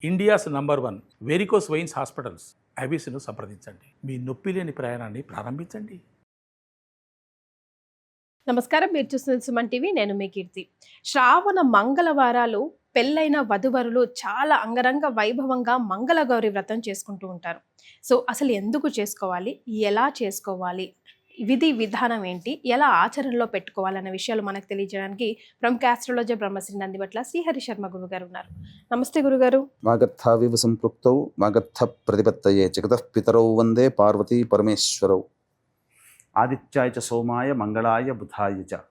India's number 1 varicose veins hospitals ఐబీసీను సంప్రదించండి. మీ నొప్పి లేని ప్రయాణాన్ని ప్రారంభించండి. నమస్కారం, మీరు చూస్తున్న సుమన్ టీవీ. నేను మీ కీర్తి. శ్రావణ మంగళవారాలు పెళ్ళైన వధువరులు చాలా అంగరంగ వైభవంగా మంగళగౌరి వ్రతం చేసుకుంటూ ఉంటారు. సో అసలు ఎందుకు చేసుకోవాలి, ఎలా చేసుకోవాలి, విధి విధానం ఏంటి, ఎలా ఆచరణలో పెట్టుకోవాలన్న విషయాలు మనకు తెలియజేయడానికి ప్రముఖ ఆస్ట్రాలజర్ బ్రహ్మశ్రీ నందిబట్ల శ్రీహరి శర్మ గురుగారు ఉన్నారు. నమస్తే గురుగారు. వాగర్థావివ సంపృక్తౌ వాగర్థ ప్రతిపత్తయే జగతః పితరౌ వందే పార్వతీ పరమేశ్వరౌ. ఆదిత్యాయ చ సోమాయ మంగళాయ బుధాయ చ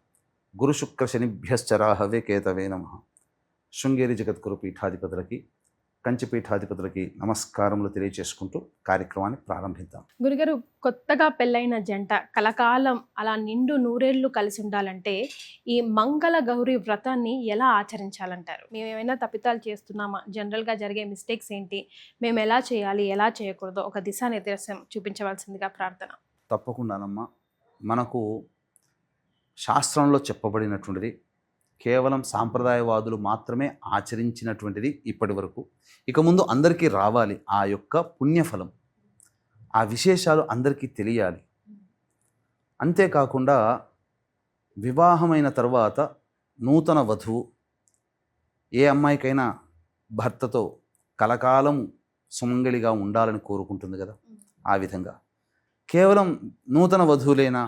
గురు శుక్ర శనిభ్యశ్చ రాహవే కేతవే నమః. శృంగేరి జగద్గురు పీఠాధిపతులకి, కంచి పీఠాధిపతులకి నమస్కారములు తెలియజేసుకుంటూ కార్యక్రమాన్ని ప్రారంభిద్దాం. గురుగారు, కొత్తగా పెళ్ళైన జంట కలకాలం అలా నిండు నూరేళ్లు కలిసి ఉండాలంటే ఈ మంగళ గౌరి వ్రతాన్ని ఎలా ఆచరించాలంటారు? మేము ఏమైనా తప్పితాలు చేస్తున్నామా, జనరల్గా జరిగే మిస్టేక్స్ ఏంటి, మేము ఎలా చేయాలి, ఎలా చేయకూడదో ఒక దిశానిర్దేశం చూపించవలసిందిగా ప్రార్థన. తప్పకుండానమ్మా. మనకు శాస్త్రంలో చెప్పబడినటువంటిది కేవలం సాంప్రదాయవాదులు మాత్రమే ఆచరించినటువంటిది ఇప్పటి వరకు. ఇక ముందు అందరికీ రావాలి ఆ యొక్క పుణ్యఫలం, ఆ విశేషాలు అందరికీ తెలియాలి. అంతేకాకుండా వివాహమైన తర్వాత నూతన వధువు ఏ అమ్మాయికైనా భర్తతో కలకాలం సుమంగళిగా ఉండాలని కోరుకుంటుంది కదా. ఆ విధంగా కేవలం నూతన వధువులైనా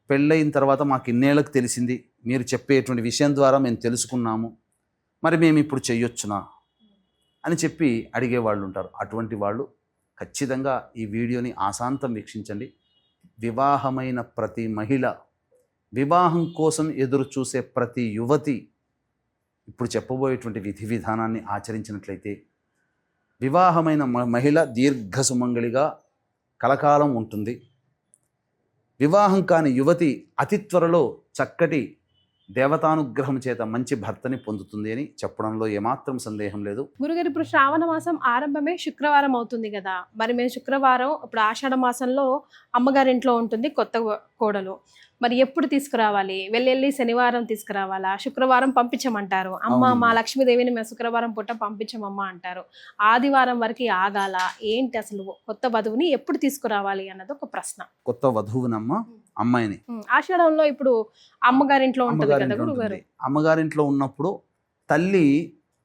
పెళ్ళయిన తర్వాత మాకు ఇన్నేళ్ళకి తెలిసింది, మీరు చెప్పేటువంటి విషయం ద్వారా మేము తెలుసుకున్నాము, మరి మేము ఇప్పుడు చెయ్యొచ్చునా అని చెప్పి అడిగేవాళ్ళు ఉంటారు. అటువంటి వాళ్ళు ఖచ్చితంగా ఈ వీడియోని ఆశాంతం వీక్షించండి. వివాహమైన ప్రతి మహిళ, వివాహం కోసం ఎదురు చూసే ప్రతి యువతి ఇప్పుడు చెప్పబోయేటువంటి విధి విధానాన్ని ఆచరించినట్లయితే వివాహమైన మహిళ దీర్ఘ సుమంగళిగా కలకాలం ఉంటుంది. వివాహం కాని యువతి అతి త్వరలో చక్కటి దేవతానుగ్రహం చేత మంచి భర్తని పొందుతుంది అని చెప్పడంలో ఏమాత్రం సందేహం లేదు. గురుగారు, ఇప్పుడు శ్రావణ మాసం ఆరంభమే శుక్రవారం అవుతుంది కదా. మరి మేము శుక్రవారం, ఇప్పుడు ఆషాఢ మాసంలో అమ్మగారింట్లో ఉంటుంది కొత్త కోడలు, మరి ఎప్పుడు తీసుకురావాలి? వెళ్ళి శనివారం తీసుకురావాలా, శుక్రవారం పంపించమంటారు. అమ్మ, మా లక్ష్మీదేవిని మేము శుక్రవారం పూట పంపించమమ్మా అంటారు. ఆదివారం వరకు ఆగాల ఏంటి, అసలు కొత్త వధువుని ఎప్పుడు తీసుకురావాలి అన్నది ఒక ప్రశ్న. కొత్త వధువునమ్మ, అమ్మాయిని ఆషాఢంలో ఇప్పుడు అమ్మగారింట్లో ఉంటుంది కదా గురుగారు. అమ్మగారింట్లో ఉన్నప్పుడు తల్లి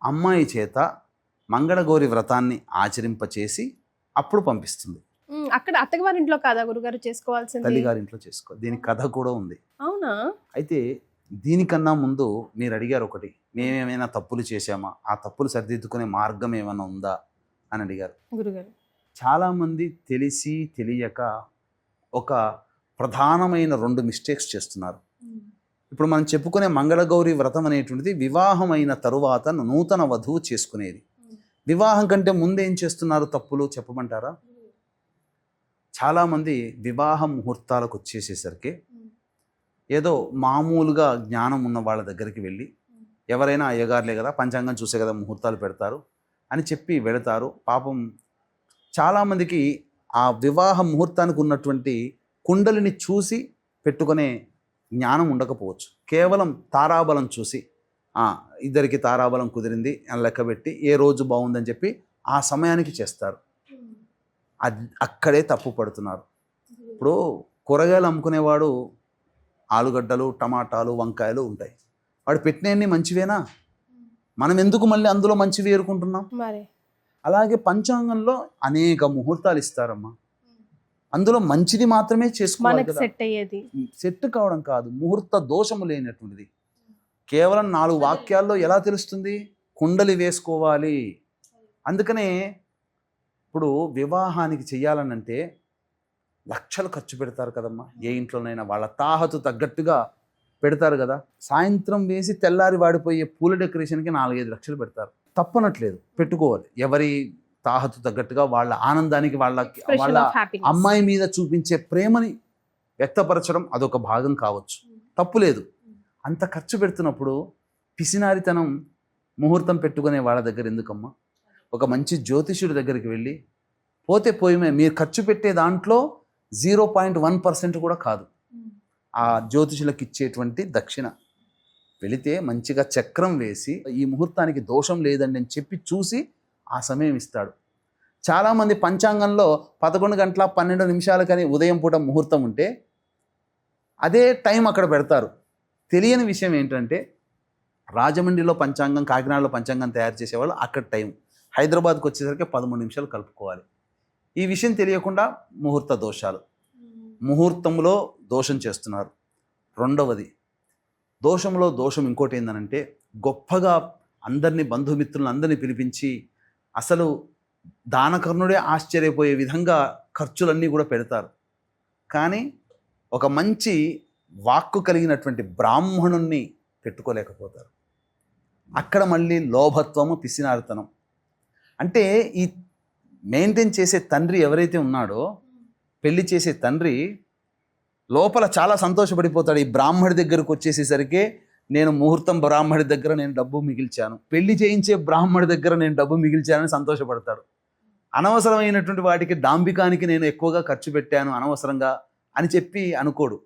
అమ్మాయి చేత మంగళగౌరి వ్రతాన్ని ఆచరింపచేసి అప్పుడు పంపిస్తుంది. అక్కడ అత్తగారింట్లో కాదా గురుగారు చేసుకోవాల్సింది? తల్లిగారింట్లో చేసుకో. దీనికి కథ కూడా ఉంది. అవునా? అయితే దీనికన్నా ముందు మీరు అడిగారు ఒకటి, మేమేమైనా తప్పులు చేశామా, ఆ తప్పులు సరిదిద్దుకునే మార్గం ఏమైనా ఉందా అని అడిగారు గురుగారు. చాలామంది తెలిసి తెలియక ఒక ప్రధానమైన 2 మిస్టేక్స్ చేస్తున్నారు. ఇప్పుడు మనం చెప్పుకునే మంగళగౌరి వ్రతం అనేటువంటిది వివాహమైన తరువాత నూతన వధువు చేసుకునేది. వివాహం కంటే ముందు ఏం చేస్తున్నారు తప్పులు చెప్పమంటారా? చాలామంది వివాహ ముహూర్తాలకు వచ్చేసేసరికి ఏదో మామూలుగా జ్ఞానం ఉన్న వాళ్ళ దగ్గరికి వెళ్ళి, ఎవరైనా అయ్యగారులే కదా, పంచాంగం చూసే కదా ముహూర్తాలు పెడతారు అని చెప్పి వెళతారు. పాపం చాలామందికి ఆ వివాహ ముహూర్తానికి ఉన్నటువంటి కుండలిని చూసి పెట్టుకునే జ్ఞానం ఉండకపోవచ్చు. కేవలం తారాబలం చూసి ఇద్దరికి తారాబలం కుదిరింది అని లెక్కబెట్టి ఏ రోజు బాగుందని చెప్పి ఆ సమయానికి చేస్తారు. అక్కడే తప్పు పడుతున్నారు. ఇప్పుడు కూరగాయలు అమ్ముకునేవాడు ఆలుగడ్డలు, టమాటాలు, వంకాయలు ఉంటాయి. వాడు పెట్టినవన్నీ మంచివేనా? మనం ఎందుకు మళ్ళీ అందులో మంచివి ఏరుకుంటున్నాం? అలాగే పంచాంగంలో అనేక ముహూర్తాలు ఇస్తారమ్మా, అందులో మంచిది మాత్రమే చేసుకోవాలి కదా. సెట్ కావడం కాదు, ముహూర్త దోషము లేనటువంటిది. కేవలం 4 వాక్యాల్లో ఎలా తెలుస్తుంది? కుండలి వేసుకోవాలి. అందుకనే ఇప్పుడు వివాహానికి చెయ్యాలనంటే లక్షలు ఖర్చు పెడతారు కదమ్మా. ఏ ఇంట్లోనైనా వాళ్ళ తాహతు తగ్గట్టుగా పెడతారు కదా. సాయంత్రం వేసి తెల్లారి వాడిపోయే పూల డెకరేషన్కి 4-5 లక్షలు పెడతారు. తప్పనట్లేదు, పెట్టుకోవాలి. ఎవరి తాహతు తగ్గట్టుగా వాళ్ళ ఆనందానికి, వాళ్ళ అమ్మాయి మీద చూపించే ప్రేమని వ్యక్తపరచడం అదొక భాగం కావచ్చు, తప్పులేదు. అంత ఖర్చు పెడుతున్నప్పుడు పిసినారితనం ముహూర్తం పెట్టుకునే వాళ్ళ దగ్గర ఎందుకమ్మా? ఒక మంచి జ్యోతిష్యుడి దగ్గరికి వెళ్ళి పోతే పోయిమే, మీరు ఖర్చు పెట్టే దాంట్లో 0.1% కూడా కాదు ఆ జ్యోతిషులకు ఇచ్చేటువంటి దక్షిణ. వెళితే మంచిగా చక్రం వేసి ఈ ముహూర్తానికి దోషం లేదండి అని చెప్పి చూసి ఆ సమయం ఇస్తాడు. చాలామంది పంచాంగంలో 11 గంటల 12 నిమిషాలకని ఉదయం పూట ముహూర్తం ఉంటే అదే టైం అక్కడ పెడతారు. తెలియని విషయం ఏంటంటే రాజమండ్రిలో పంచాంగం, కాకినాడలో పంచాంగం తయారు చేసేవాళ్ళు అక్కడ టైం, హైదరాబాద్కి వచ్చేసరికి 13 నిమిషాలు కలుపుకోవాలి. ఈ విషయం తెలియకుండా ముహూర్త దోషాలు, ముహూర్తంలో దోషం చేస్తున్నారు. రెండవది దోషంలో దోషం ఇంకోటి ఏంటంటే గొప్పగా అందరినీ, బంధుమిత్రులను అందరినీ పిలిపించి అసలు దానకర్ణుడే ఆశ్చర్యపోయే విధంగా ఖర్చులన్నీ కూడా పెడతారు. కానీ ఒక మంచి వాక్కు కలిగినటువంటి బ్రాహ్మణుణ్ణి పెట్టుకోలేకపోతారు. అక్కడ మళ్ళీ లోభత్వము, పిసినారితనం. అంటే ఈ మెయింటైన్ చేసే తండ్రి ఎవరైతే ఉన్నాడో, పెళ్లి చేసే తండ్రి లోపల చాలా సంతోషపడిపోతాడు. ఈ బ్రాహ్మడి దగ్గరకు వచ్చేసేసరికి నేను ముహూర్తం బ్రాహ్మడి దగ్గర నేను డబ్బు మిగిల్చాను, పెళ్లి చేయించే బ్రాహ్మడి దగ్గర నేను డబ్బు మిగిల్చానని సంతోషపడతాడు. అనవసరమైనటువంటి వాటికి, డాంబికానికి నేను ఎక్కువగా ఖర్చు పెట్టాను అనవసరంగా అని చెప్పి అనుకోడు.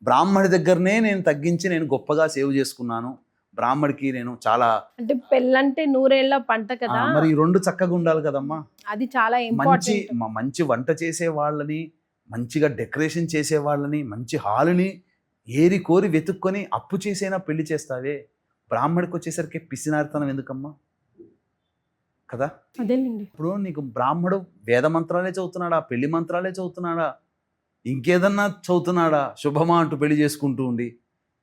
బ్రాహ్మడి దగ్గరనే నేను తగ్గించి నేను గొప్పగా సేవ్ చేసుకున్నాను, బ్రాహ్మడికి నేను చాలా, అంటే పెళ్ళంటే 100 ఏళ్ల పంట కదా, మరి ఈ రెండు చక్కగా ఉండాలి కదమ్మా. అది చాలా మంచి ఇంపార్టెంట్. మంచి వంట చేసే వాళ్ళని, మంచిగా డెకరేషన్ చేసే వాళ్ళని, మంచి హాలుని ఏరి కోరి వెతుక్కొని అప్పు చేసైనా పెళ్లి చేస్తావే, బ్రాహ్మడికి వచ్చేసరికి పిసినారితనం ఎందుకమ్మా కదా. అదేనండి. ఇప్పుడు నీకు బ్రాహ్మడు వేద మంత్రాలే చదువుతున్నాడా, పెళ్లి మంత్రాలే చదువుతున్నాడా, ఇంకేదన్నా చదువుతున్నాడా, శుభమా అంటూ పెళ్లి చేసుకుంటూ ఉండి?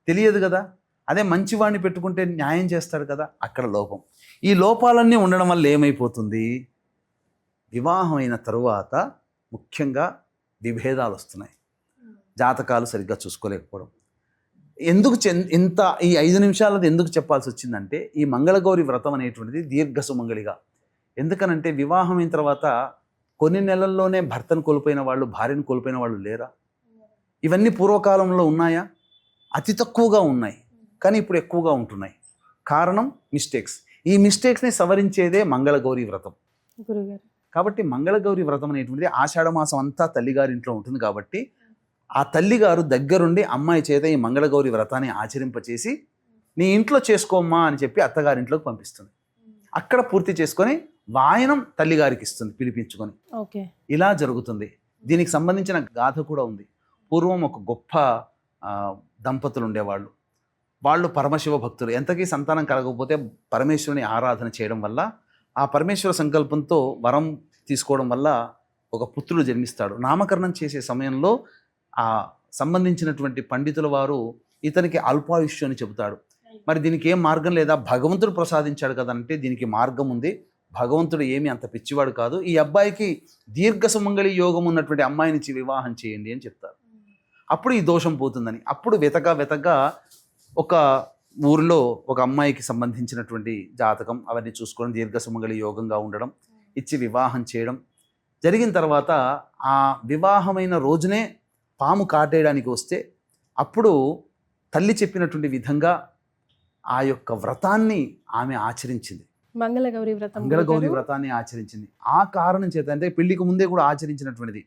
తెలియదు కదా. అదే మంచివాడిని పెట్టుకుంటే న్యాయం చేస్తాడు కదా. అక్కడ లోపం. ఈ లోపాలన్నీ ఉండడం వల్ల ఏమైపోతుంది, వివాహం అయిన తరువాత ముఖ్యంగా విభేదాలు వస్తున్నాయి. జాతకాలు సరిగ్గా చూసుకోలేకపోవడం. ఎందుకు ఇంత ఈ 5 నిమిషాలది ఎందుకు చెప్పాల్సి వచ్చిందంటే, ఈ మంగళగౌరి వ్రతం అనేటువంటిది దీర్ఘ సుమంగళిగా. ఎందుకనంటే వివాహం అయిన తర్వాత కొన్ని నెలల్లోనే భర్తను కోల్పోయిన వాళ్ళు, భార్యను కోల్పోయిన వాళ్ళు లేరా? ఇవన్నీ పూర్వకాలంలో ఉన్నాయా? అతి తక్కువగా ఉన్నాయి, కానీ ఇప్పుడు ఎక్కువగా ఉంటున్నాయి. కారణం మిస్టేక్స్. ఈ మిస్టేక్స్ని సవరించేదే మంగళగౌరి వ్రతం. గురుగారు, కాబట్టి మంగళగౌరి వ్రతం అనేటువంటిది ఆషాఢమాసం అంతా తల్లిగారింట్లో ఉంటుంది. కాబట్టి ఆ తల్లిగారు దగ్గరుండి అమ్మాయి చేత ఈ మంగళగౌరి వ్రతాన్ని ఆచరింపచేసి నీ ఇంట్లో చేసుకోమ్మా అని చెప్పి అత్తగారింట్లోకి పంపిస్తుంది. అక్కడ పూర్తి చేసుకొని వాయనం తల్లిగారికి ఇస్తుంది పిలిపించుకొని. ఓకే, ఇలా జరుగుతుంది. దీనికి సంబంధించిన గాథ కూడా ఉంది. పూర్వం ఒక గొప్ప దంపతులు ఉండేవాళ్ళు. వాళ్ళు పరమశివ భక్తులు. ఎంతకీ సంతానం కలగకపోతే పరమేశ్వరుని ఆరాధన చేయడం వల్ల, ఆ పరమేశ్వర సంకల్పంతో వరం తీసుకోవడం వల్ల ఒక పుత్రుడు జన్మిస్తాడు. నామకరణం చేసే సమయంలో ఆ సంబంధించినటువంటి పండితుల వారు ఇతనికి అల్పాయుష్యం అని చెబుతాడు. మరి దీనికి ఏం మార్గం లేదా, భగవంతుడు ప్రసాదించాడు కదా అంటే దీనికి మార్గం ఉంది. భగవంతుడు ఏమీ అంత పిచ్చివాడు కాదు. ఈ అబ్బాయికి దీర్ఘ సుమంగళి యోగం ఉన్నటువంటి అమ్మాయినిచ్చి వివాహం చేయండి అని చెప్తారు. అప్పుడు ఈ దోషం పోతుందని. అప్పుడు వెతగా ఒక ఊరిలో ఒక అమ్మాయికి సంబంధించినటువంటి జాతకం అవన్నీ చూసుకోవడం, దీర్ఘ సుమంగళి యోగంగా ఉండడం, ఇచ్చి వివాహం చేయడం జరిగిన తర్వాత ఆ వివాహమైన రోజునే పాము కాటేయడానికి వస్తే అప్పుడు తల్లి చెప్పినటువంటి విధంగా ఆ యొక్క వ్రతాన్ని ఆమె ఆచరించింది. మంగళగౌరి వ్రతాన్ని ఆచరించింది. ఆ కారణం చేత, అంటే పెళ్లికి ముందే కూడా ఆచరించినటువంటిది,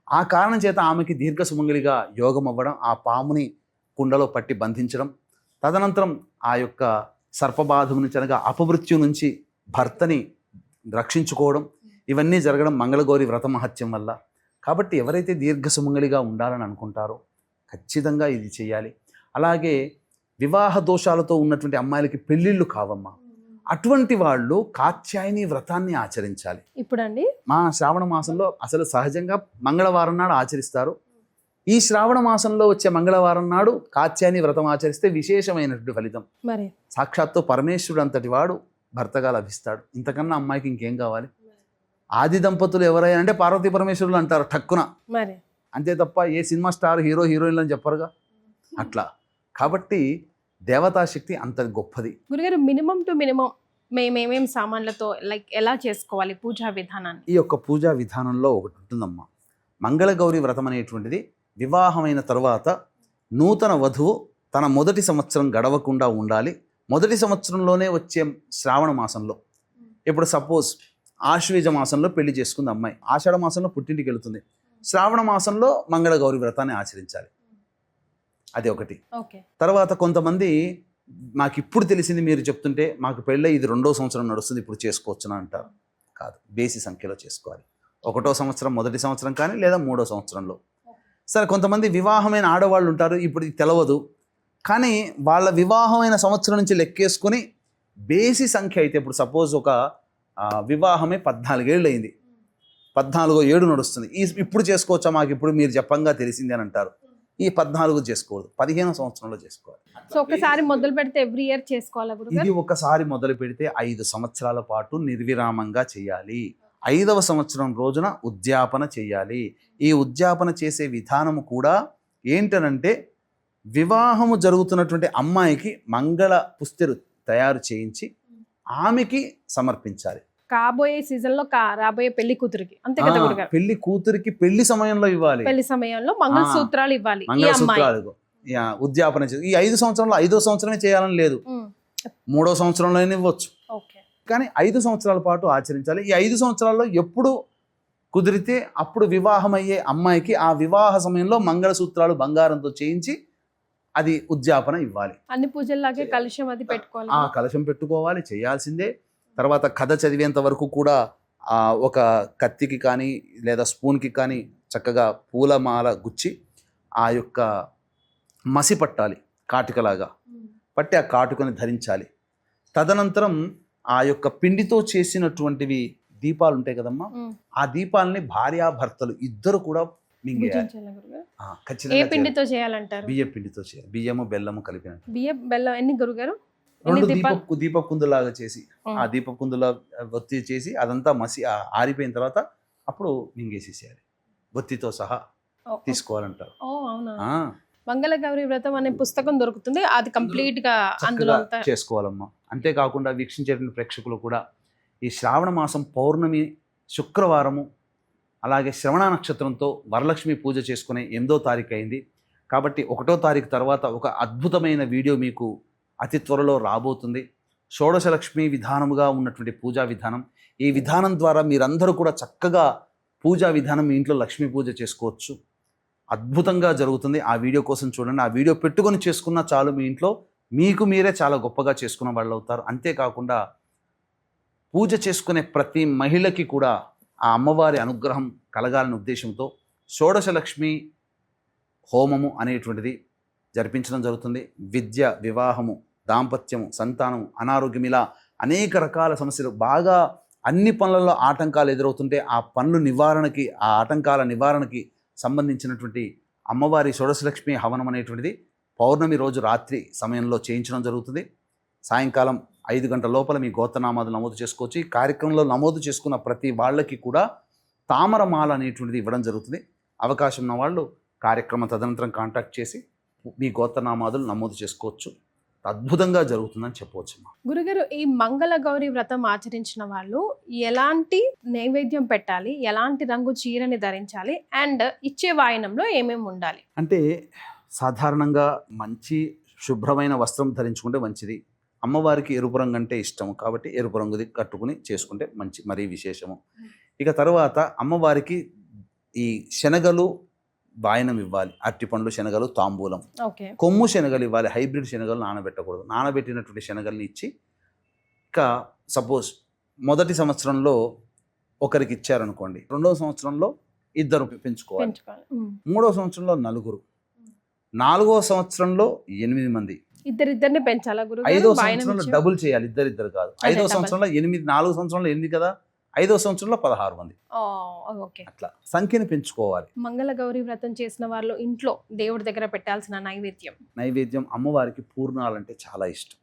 ఆ కారణం చేత ఆమెకి దీర్ఘ సుమంగళిగా యోగం అవ్వడం, ఆ పాముని కుండలో పట్టి బంధించడం, తదనంతరం ఆ యొక్క సర్పబాధ నుంచి అనగా అపమృత్యు నుంచి భర్తని రక్షించుకోవడం, ఇవన్నీ జరగడం మంగళగౌరి వ్రత మహత్యం వల్ల. కాబట్టి ఎవరైతే దీర్ఘ సుమంగళిగా ఉండాలని అనుకుంటారో ఖచ్చితంగా ఇది చేయాలి. అలాగే వివాహ దోషాలతో ఉన్నటువంటి అమ్మాయిలకి పెళ్ళిళ్ళు కావమ్మా, అటువంటి వాళ్ళు కాత్యాయని వ్రతాన్ని ఆచరించాలి. ఇప్పుడండి మా శ్రావణ మాసంలో అసలు సహజంగా మంగళవారం నాడు ఆచరిస్తారు. ఈ శ్రావణ మాసంలో వచ్చే మంగళవారం నాడు కాత్యాయని వ్రతం ఆచరిస్తే విశేషమైనటువంటి ఫలితం. మరి సాక్షాత్తు పరమేశ్వరుడు అంతటి వాడు భర్తగా లభిస్తాడు. ఇంతకన్నా అమ్మాయికి ఇంకేం కావాలి? ఆది దంపతులు ఎవరైనా అంటే పార్వతీ పరమేశ్వరులు అంటారు టక్కున, మరి అంతే తప్ప ఏ సినిమా స్టార్ హీరో హీరోయిన్లు అని చెప్పరుగా అట్లా. కాబట్టి దేవతాశక్తి అంత గొప్పది. గురుగారు, మినిమం టు మినిమం మేమేమేం సామాన్లతో లైక్ ఎలా చేసుకోవాలి పూజా విధానాన్ని? ఈ యొక్క పూజా విధానంలో ఒకటి ఉంటుందమ్మా. మంగళగౌరి వ్రతం అనేటువంటిది వివాహమైన తర్వాత నూతన వధువు తన మొదటి సంవత్సరం గడవకుండా ఉండాలి. మొదటి సంవత్సరంలోనే వచ్చే శ్రావణ మాసంలో, ఇప్పుడు సపోజ్ ఆశ్వీజ మాసంలో పెళ్లి చేసుకుంది అమ్మాయి, ఆషాఢ మాసంలో పుట్టింటికి వెళుతుంది, శ్రావణ మాసంలో మంగళగౌరి వ్రతాన్ని ఆచరించాలి. అది ఒకటి. తర్వాత కొంతమంది నాకు ఇప్పుడు తెలిసింది, మీరు చెప్తుంటే మాకు పెళ్ళి ఇది 2వ సంవత్సరం నడుస్తుంది ఇప్పుడు చేసుకోవచ్చునా అంటారు. కాదు, బేసి సంఖ్యలో చేసుకోవాలి. 1వ సంవత్సరం మొదటి సంవత్సరం కానీ లేదా 3వ సంవత్సరంలో. సరే, కొంతమంది వివాహమైన ఆడవాళ్ళు ఉంటారు, ఇప్పుడు ఇది తెలవదు, కానీ వాళ్ళ వివాహమైన సంవత్సరం నుంచి లెక్కేసుకొని బేసి సంఖ్య అయితే, ఇప్పుడు సపోజ్ ఒక వివాహమే 14 ఏళ్ళు అయింది, 14వ ఏడు నడుస్తుంది, ఇప్పుడు చేసుకోవచ్చా, మాకు ఇప్పుడు మీరు చెప్పంగా తెలిసింది అని అంటారు. ఈ 14 చేసుకోవద్దు, 15వ సంవత్సరంలో చేసుకోవాలి. సో ఒకసారి మొదలు పెడితే ఎవ్రీ ఇయర్ చేసుకోవాలా గురుగారు? ఇది ఒకసారి మొదలు పెడితే 5 సంవత్సరాల పాటు నిర్విరామంగా చేయాలి. 5వ సంవత్సరం రోజున ఉద్యాపన చేయాలి. ఈ ఉద్యాపన చేసే విధానము కూడా ఏంటనంటే, వివాహము జరుగుతున్నటువంటి అమ్మాయికి మంగళ పుస్తెలు తయారు చేయించి ఆమెకి సమర్పించాలి. కాబోయే సీజన్ లో రాబోయే పెళ్లి కూతురికి, అంతే కదా గురుగారు? పెళ్లి కూతురికి పెళ్లి సమయంలో ఇవ్వాలి, పెళ్లి సమయంలో మంగళసూత్రాలు ఇవ్వాలి. మంగళసూత్రాలు ఉద్యాపన చేసి ఈ 5 సంవత్సరంలో 5వ సంవత్సరమే చేయాలని లేదు, 3వ సంవత్సరంలోనే ఇవ్వచ్చు, కానీ 5 సంవత్సరాల పాటు ఆచరించాలి. ఈ 5 సంవత్సరాల్లో ఎప్పుడు కుదిరితే అప్పుడు వివాహం అయ్యే అమ్మాయికి ఆ వివాహ సమయంలో మంగళసూత్రాలు బంగారంతో చేయించి అది ఉద్యాపన ఇవ్వాలి. అన్ని పూజల్లాగే కలశం అది పెట్టుకోవాలి, ఆ కలశం పెట్టుకోవాలి, చేయాల్సిందే. తర్వాత కథ చదివేంత వరకు కూడా ఒక కత్తికి కానీ లేదా స్పూన్కి కానీ చక్కగా పూలమాల గుచ్చి ఆ యొక్క మసి పట్టాలి, కాటికలాగా పట్టి ఆ కాటుకని ధరించాలి. తదనంతరం ఆ యొక్క పిండితో చేసినటువంటివి దీపాలు ఉంటాయి కదమ్మా, ఆ దీపాలని భార్యాభర్తలు ఇద్దరు కూడా మింగేయాలి. ఏ పిండితో చేయాలంటారు? బియ్యం పిండితో చేయాలి, బియ్యము బెల్లము కలిపిన. బియ్యం బెల్లం ఎన్ని గురుగారు? 2 దీపపు కుందులాగా చేసి ఆ దీపపు కుందులా ఒత్తి చేసి అదంతా మసి ఆరిపోయిన తర్వాత అప్పుడు మింగేసేసేయాలి, ఒత్తితో సహా తీసుకోవాలంటారు. మంగళగౌరి వ్రతం అనే పుస్తకం దొరుకుతుంది, అది కంప్లీట్ గా అందులో చేసుకోవాలమ్మా. అంతేకాకుండా వీక్షించేటువంటి ప్రేక్షకులు కూడా ఈ శ్రావణ మాసం పౌర్ణమి శుక్రవారము అలాగే శ్రవణ నక్షత్రంతో వరలక్ష్మి పూజ చేసుకునే 8వ తారీఖు అయింది కాబట్టి 1వ తారీఖు తర్వాత ఒక అద్భుతమైన వీడియో మీకు అతి త్వరలో రాబోతుంది. షోడశలక్ష్మి విధానముగా ఉన్నటువంటి పూజా విధానం. ఈ విధానం ద్వారా మీరందరూ కూడా చక్కగా పూజా విధానం మీ ఇంట్లో లక్ష్మీ పూజ చేసుకోవచ్చు, అద్భుతంగా జరుగుతుంది. ఆ వీడియో కోసం చూడండి, ఆ వీడియో పెట్టుకొని చేసుకున్న చాలు, మీ ఇంట్లో మీకు మీరే చాలా గొప్పగా చేసుకున్న వాళ్ళు అవుతారు. అంతేకాకుండా పూజ చేసుకునే ప్రతి మహిళకి కూడా ఆ అమ్మవారి అనుగ్రహం కలగాలనే ఉద్దేశంతో షోడశలక్ష్మి హోమము అనేటువంటిది జరిపించడం జరుగుతుంది. విద్య, వివాహము, దాంపత్యము, సంతానము, అనారోగ్యం, ఇలా అనేక రకాల సమస్యలు, బాగా అన్ని పనులలో ఆటంకాలు ఎదురవుతుంటే ఆ పనుల నివారణకి, ఆ ఆటంకాల నివారణకి సంబంధించినటువంటి అమ్మవారి షోడశలక్ష్మి హవనం అనేటువంటిది పౌర్ణమి రోజు రాత్రి సమయంలో చేయించడం జరుగుతుంది. సాయంకాలం 5 గంటల లోపల మీ గోత్రనామాదులు నమోదు చేసుకోవచ్చు. ఈ కార్యక్రమంలో నమోదు చేసుకున్న ప్రతి వాళ్ళకి కూడా తామరమాల అనేటువంటిది ఇవ్వడం జరుగుతుంది. అవకాశం ఉన్న వాళ్ళు కార్యక్రమం తదనంతరం కాంటాక్ట్ చేసి మీ గోత్రనామాదులు నమోదు చేసుకోవచ్చు. అద్భుతంగా జరుగుతుందని చెప్పవచ్చు. గురుగారు, ఈ మంగళగౌరి వ్రతం ఆచరించిన వాళ్ళు ఎలాంటి నైవేద్యం పెట్టాలి, ఎలాంటి రంగు చీరని ధరించాలి, అండ్ ఇచ్చే వాయనంలో ఏమేమి ఉండాలి? అంటే సాధారణంగా మంచి శుభ్రమైన వస్త్రం ధరించుకుంటే మంచిది. అమ్మవారికి ఎరుపు రంగు అంటే ఇష్టము కాబట్టి ఎరుపు రంగుది కట్టుకుని చేసుకుంటే మంచి, మరీ విశేషము. ఇక తర్వాత అమ్మవారికి ఈ శనగలు వాయనం ఇవ్వాలి, అరటిపండ్లు, శనగలు, తాంబూలం, కొమ్ము శనగలు ఇవ్వాలి. హైబ్రిడ్ శనగలు నానబెట్టకూడదు. నానబెట్టినటువంటి శనగల్ని ఇచ్చి, ఇక సపోజ్ మొదటి సంవత్సరంలో ఒకరికి ఇచ్చారనుకోండి, 2వ సంవత్సరంలో 2 పెంచుకోవాలి, 3వ సంవత్సరంలో 4, 4వ సంవత్సరంలో 8 మంది. ఇద్దరిద్దరిని పెంచాలా గురుగారు? 5వ సంవత్సరంలో డబుల్ చేయాలి, ఇద్దరు కాదు. 5వ సంవత్సరంలో 8, 4వ సంవత్సరంలో 8 కదా, 5వ సంవత్సరంలో 16 మంది. అట్లా సంఖ్యను పెంచుకోవాలి. మంగళగౌరి వ్రతం చేసిన వాళ్ళు ఇంట్లో దేవుడి దగ్గర పెట్టాల్సిన నైవేద్యం అమ్మవారికి పూర్ణాలు అంటే చాలా ఇష్టం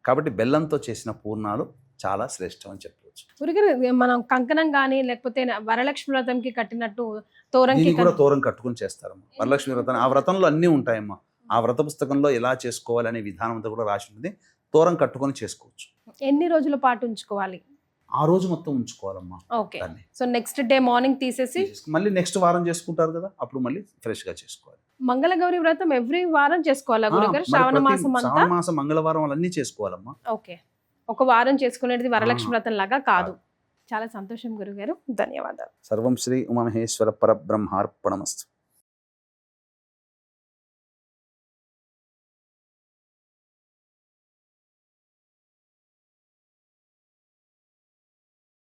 కాబట్టి బెల్లంతో చేసిన పూర్ణాలు చాలా శ్రేష్టం అని చెప్పవచ్చు. గురుగారు, మనం కంకణం కానీ లేకపోతే వరలక్ష్మి వ్రతంకి కట్టినట్టు తోరంకి కూడా తోరం కట్టుకుని చేస్తారమ్మా. వరలక్ష్మి వ్రతం, ఆ వ్రతంలో అన్నీ ఉంటాయమ్మా. ఆ వ్రత పుస్తకంలో ఎలా చేసుకోవాలి అనే విధానం అంతా కూడా రాసి ఉంటుంది. తోరం కట్టుకొని చేసుకోవచ్చు. ఎన్ని రోజుల పాటు ఉంచుకోవాలి? ఆ రోజు మొత్తం ఉంచుకోవాలమ్మా. Okay. So next day morning తీసేసి మళ్ళీ నెక్స్ట్ వారం చేసుకుంటారు కదా, అప్పుడు మళ్ళీ ఫ్రెష్ గా చేసుకోవాలి. మంగళగౌరి వ్రతం ఎవ్రీ వారం చేసుకోవాలా గురుగారు? శ్రావణ మాసం మంగళవారం అన్నీ చేసుకోవాలమ్మా. ఓకే. ఒక వారం చేసుకునేది వరలక్ష్మి వ్రతం లాగా కాదు. చాలా సంతోషం గురుగారు, ధన్యవాదాలు. సర్వం శ్రీ ఉమామహేశ్వర పరబ్రహ్మార్పణమస్తు.